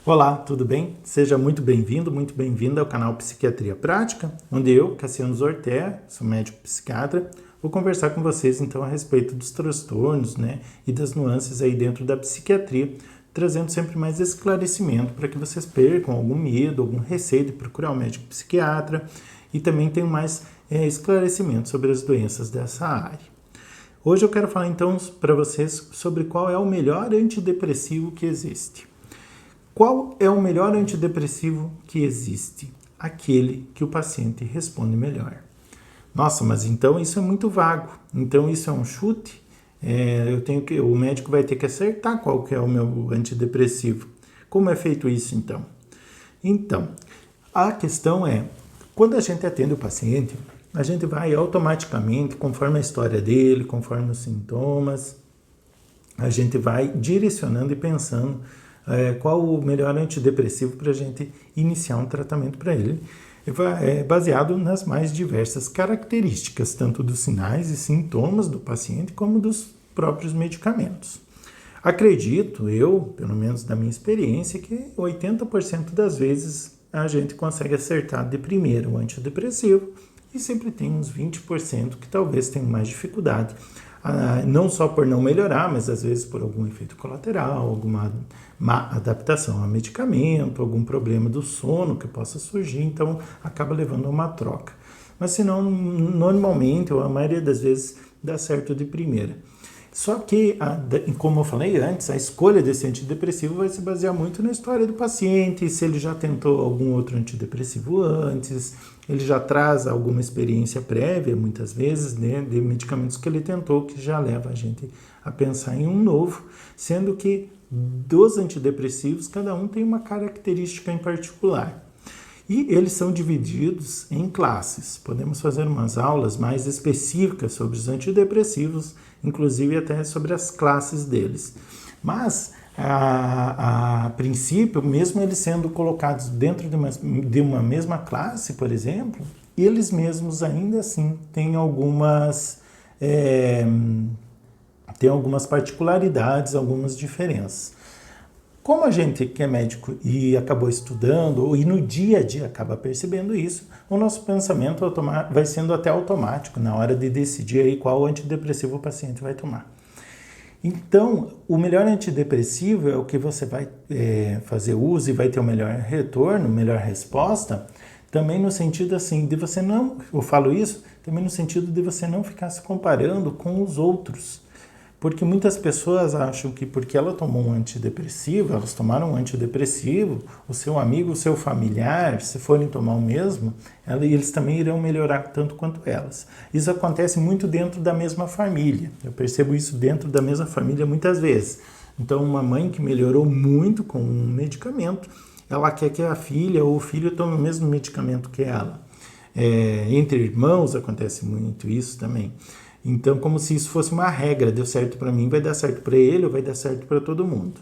Olá, tudo bem? Seja muito bem-vindo, muito bem-vinda ao canal Psiquiatria Prática, onde eu, Cassiano Zortea, sou médico psiquiatra, vou conversar com vocês então a respeito dos transtornos, e das nuances aí dentro da psiquiatria, trazendo sempre mais esclarecimento para que vocês percam algum medo, algum receio de procurar um médico psiquiatra e também tenham mais esclarecimento sobre as doenças dessa área. Hoje eu quero falar então para vocês sobre qual é o melhor antidepressivo que existe. Qual é o melhor antidepressivo que existe? Aquele que o paciente responde melhor. Nossa, mas então isso é muito vago. Então isso é um chute? O médico vai ter que acertar qual que é o meu antidepressivo. Como é feito isso então? Então, a questão é, quando a gente atende o paciente, a gente vai automaticamente, conforme a história dele, conforme os sintomas, a gente vai direcionando e pensando qual o melhor antidepressivo para a gente iniciar um tratamento para ele, baseado nas mais diversas características, tanto dos sinais e sintomas do paciente, como dos próprios medicamentos. Acredito, eu, pelo menos da minha experiência, que 80% das vezes a gente consegue acertar de primeiro o antidepressivo e sempre tem uns 20% que talvez tenham mais dificuldade. Não só por não melhorar, mas às vezes por algum efeito colateral, alguma má adaptação a medicamento, algum problema do sono que possa surgir, então acaba levando a uma troca. Mas se não, normalmente, ou a maioria das vezes, dá certo de primeira. Só que, como eu falei antes, a escolha desse antidepressivo vai se basear muito na história do paciente, se ele já tentou algum outro antidepressivo antes, ele já traz alguma experiência prévia, muitas vezes, de medicamentos que ele tentou, que já leva a gente a pensar em um novo, sendo que dos antidepressivos, cada um tem uma característica em particular. E eles são divididos em classes. Podemos fazer umas aulas mais específicas sobre os antidepressivos, inclusive até sobre as classes deles. Mas, a princípio, mesmo eles sendo colocados dentro de uma mesma classe, por exemplo, eles mesmos ainda assim têm algumas particularidades, algumas diferenças. Como a gente que é médico e acabou estudando, e no dia a dia acaba percebendo isso, o nosso pensamento vai sendo até automático na hora de decidir aí qual antidepressivo o paciente vai tomar. Então, o melhor antidepressivo é o que você vai fazer uso e vai ter o melhor retorno, melhor resposta, também no sentido assim, de você não, eu falo isso, também no sentido de você não ficar se comparando com os outros. Porque muitas pessoas acham que porque ela tomou um antidepressivo, elas tomaram um antidepressivo, o seu amigo, o seu familiar, se forem tomar o mesmo, eles também irão melhorar tanto quanto elas. Isso acontece muito dentro da mesma família. Eu percebo isso dentro da mesma família muitas vezes. Então, uma mãe que melhorou muito com um medicamento, ela quer que a filha ou o filho tome o mesmo medicamento que ela. Entre irmãos acontece muito isso também. Então, como se isso fosse uma regra, deu certo para mim, vai dar certo para ele ou vai dar certo para todo mundo.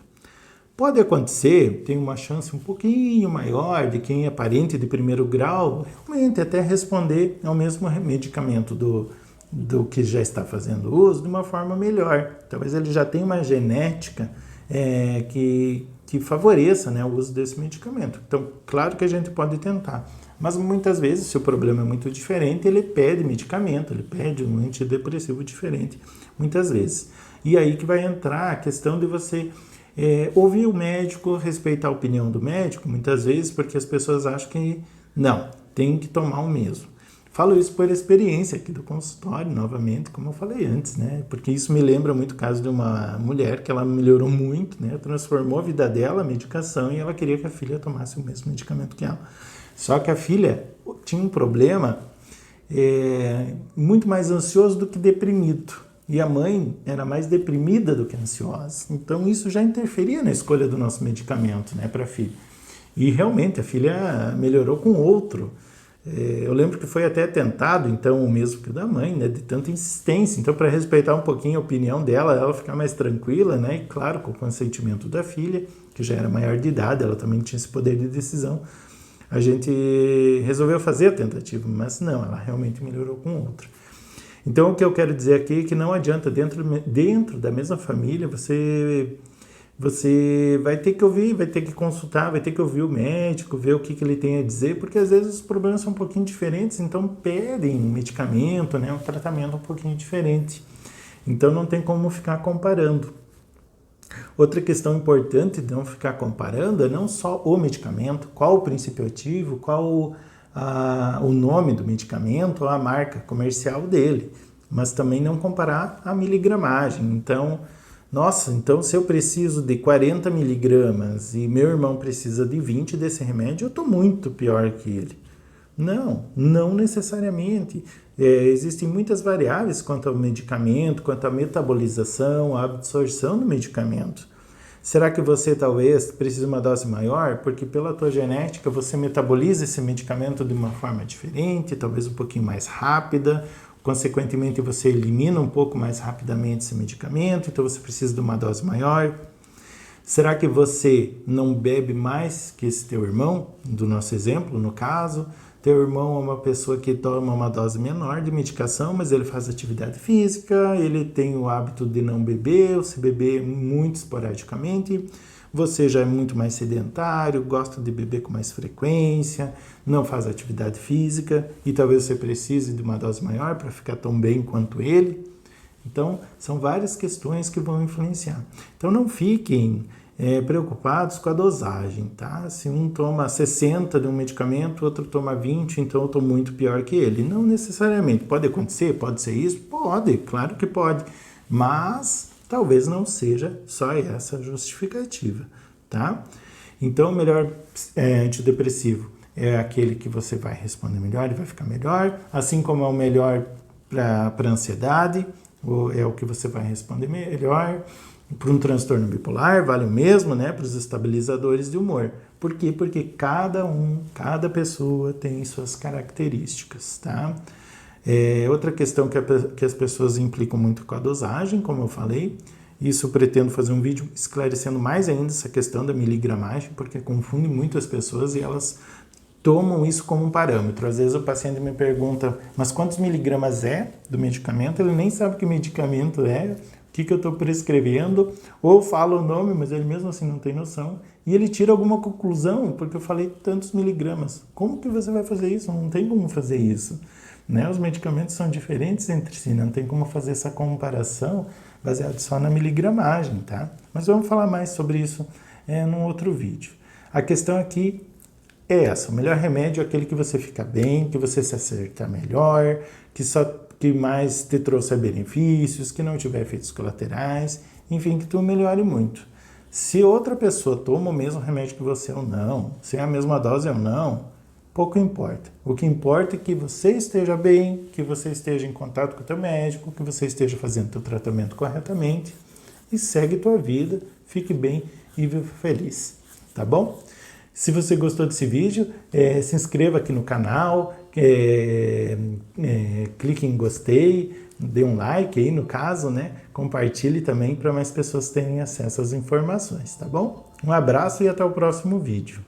Pode acontecer, tem uma chance um pouquinho maior de quem é parente de primeiro grau, realmente até responder ao mesmo medicamento do que já está fazendo uso de uma forma melhor. Talvez ele já tenha uma genética que favoreça, o uso desse medicamento. Então, claro que a gente pode tentar. Mas muitas vezes, se o problema é muito diferente, ele pede medicamento, ele pede um antidepressivo diferente, muitas vezes. E aí que vai entrar a questão de você ouvir o médico, respeitar a opinião do médico, muitas vezes, porque as pessoas acham que não, tem que tomar o mesmo. Falo isso por experiência aqui do consultório, novamente, como eu falei antes, porque isso me lembra muito o caso de uma mulher que ela melhorou muito, transformou a vida dela, a medicação, e ela queria que a filha tomasse o mesmo medicamento que ela. Só que a filha tinha um problema muito mais ansioso do que deprimido. E a mãe era mais deprimida do que ansiosa. Então isso já interferia na escolha do nosso medicamento para a filha. E realmente a filha melhorou com outro. Eu lembro que foi até tentado, então, o mesmo que o da mãe, de tanta insistência. Então, para respeitar um pouquinho a opinião dela, ela ficar mais tranquila, e claro, com o consentimento da filha, que já era maior de idade, ela também tinha esse poder de decisão, a gente resolveu fazer a tentativa, mas não, ela realmente melhorou com outro. Então, o que eu quero dizer aqui é que não adianta, dentro da mesma família, você você vai ter que ouvir, vai ter que consultar, vai ter que ouvir o médico, ver o que ele tem a dizer, porque às vezes os problemas são um pouquinho diferentes, então pedem um medicamento, né, um tratamento um pouquinho diferente. Então não tem como ficar comparando. Outra questão importante de não ficar comparando é não só o medicamento, qual o princípio ativo, qual o nome do medicamento ou a marca comercial dele, mas também não comparar a miligramagem. Então, nossa, então se eu preciso de 40 miligramas e meu irmão precisa de 20 desse remédio, eu estou muito pior que ele. Não necessariamente. Existem muitas variáveis quanto ao medicamento, quanto à metabolização, à absorção do medicamento. Será que você talvez precise de uma dose maior? Porque pela tua genética você metaboliza esse medicamento de uma forma diferente, talvez um pouquinho mais rápida, consequentemente você elimina um pouco mais rapidamente esse medicamento, então você precisa de uma dose maior. Será que você não bebe mais que esse teu irmão, do nosso exemplo, no caso? Teu irmão é uma pessoa que toma uma dose menor de medicação, mas ele faz atividade física, ele tem o hábito de não beber, ou se beber muito esporadicamente. Você já é muito mais sedentário, gosta de beber com mais frequência, não faz atividade física e talvez você precise de uma dose maior para ficar tão bem quanto ele. Então, são várias questões que vão influenciar. Então, não fiquem preocupados com a dosagem, tá? Se um toma 60 de um medicamento, outro toma 20, então eu estou muito pior que ele. Não necessariamente. Pode acontecer? Pode ser isso? Pode, claro que pode. Mas talvez não seja só essa justificativa, tá? Então, o melhor antidepressivo é aquele que você vai responder melhor e vai ficar melhor, assim como é o melhor para ansiedade, é o que você vai responder melhor. Para um transtorno bipolar, vale o mesmo, né? Para os estabilizadores de humor. Por quê? Porque cada pessoa tem suas características, tá? Outra questão que as pessoas implicam muito com a dosagem, como eu falei. Isso eu pretendo fazer um vídeo esclarecendo mais ainda essa questão da miligramagem, porque confunde muito as pessoas e elas tomam isso como um parâmetro. Às vezes o paciente me pergunta, mas quantos miligramas é do medicamento? Ele nem sabe que medicamento é, o que eu estou prescrevendo, ou fala o nome, mas ele mesmo assim não tem noção, e ele tira alguma conclusão, porque eu falei tantos miligramas. Como que você vai fazer isso? Não tem como fazer isso. Né? Os medicamentos são diferentes entre si, não tem como fazer essa comparação baseada só na miligramagem, tá? Mas vamos falar mais sobre isso num outro vídeo. A questão aqui é essa, o melhor remédio é aquele que você fica bem, que você se acerta melhor, que mais te trouxe benefícios, que não tiver efeitos colaterais, enfim, que tu melhore muito. Se outra pessoa toma o mesmo remédio que você ou não, se é a mesma dose ou não, pouco importa. O que importa é que você esteja bem, que você esteja em contato com o teu médico, que você esteja fazendo o teu tratamento corretamente e segue tua vida, fique bem e viva feliz, tá bom? Se você gostou desse vídeo, se inscreva aqui no canal, clique em gostei, dê um like aí no caso, né? Compartilhe também para mais pessoas terem acesso às informações, tá bom? Um abraço e até o próximo vídeo.